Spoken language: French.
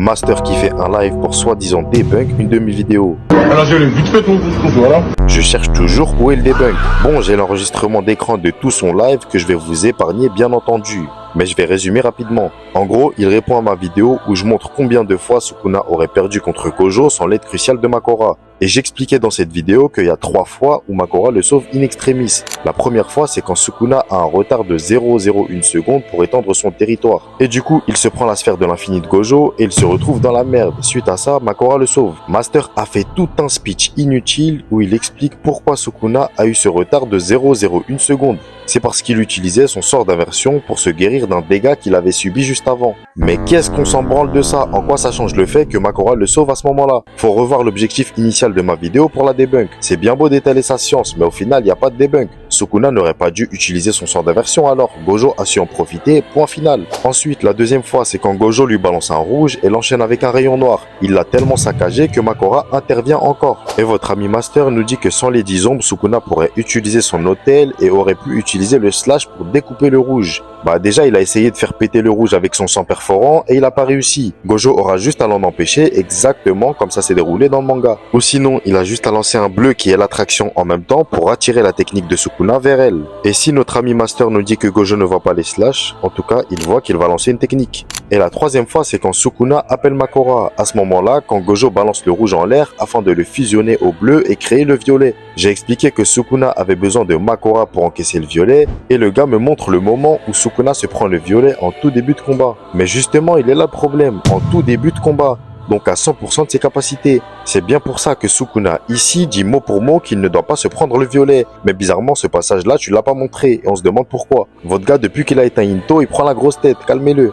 Master qui fait un live pour soi-disant debunk une demi-vidéo. Alors je l'ai vite fait ton voilà. Je cherche toujours où est le debunk. Bon, j'ai l'enregistrement d'écran de tout son live que je vais vous épargner bien entendu. Mais je vais résumer rapidement. En gros, il répond à ma vidéo où je montre combien de fois Sukuna aurait perdu contre Gojo sans l'aide cruciale de Makora. Et j'expliquais dans cette vidéo qu'il y a 3 fois où Makora le sauve in extremis. La première fois, c'est quand Sukuna a un retard de 0,01 seconde pour étendre son territoire. Et du coup, il se prend la sphère de l'infini de Gojo et il se retrouve dans la merde. Suite à ça, Makora le sauve. Master a fait tout un speech inutile où il explique pourquoi Sukuna a eu ce retard de 0,01 seconde. C'est parce qu'il utilisait son sort d'inversion pour se guérir d'un dégât qu'il avait subi juste avant. Mais qu'est-ce qu'on s'en branle de ça? En quoi ça change le fait que Makora le sauve à ce moment-là? Faut revoir l'objectif initial de ma vidéo pour la debunk. C'est bien beau d'étaler sa science, mais au final, il n'y a pas de debunk. Sukuna n'aurait pas dû utiliser son sort d'inversion alors. Gojo a su en profiter, point final. Ensuite, la deuxième fois, c'est quand Gojo lui balance un rouge et l'enchaîne avec un rayon noir. Il l'a tellement saccagé que Makora intervient encore. Et votre ami Master nous dit que sans les 10 ombres, Sukuna pourrait utiliser son hôtel et aurait pu utiliser le slash pour découper le rouge. Bah déjà, il a essayé de faire péter le rouge avec son sang perforant et il a pas réussi. Gojo aura juste à l'en empêcher exactement comme ça s'est déroulé dans le manga. Ou sinon, il a juste à lancer un bleu qui est l'attraction en même temps pour attirer la technique de Sukuna vers elle. Et si notre ami Master nous dit que Gojo ne voit pas les slash, en tout cas, il voit qu'il va lancer une technique. Et la troisième fois, c'est quand Sukuna appelle Makora. À ce moment-là, quand Gojo balance le rouge en l'air afin de le fusionner au bleu et créer le violet. J'ai expliqué que Sukuna avait besoin de Makora pour encaisser le violet et le gars me montre le moment où Sukuna se prend le violet en tout début de combat. Mais justement, il est là le problème, en tout début de combat. Donc à 100% de ses capacités. C'est bien pour ça que Sukuna ici dit mot pour mot qu'il ne doit pas se prendre le violet. Mais bizarrement, ce passage-là, tu l'as pas montré et on se demande pourquoi. Votre gars, depuis qu'il a éteint Into, il prend la grosse tête, calmez-le.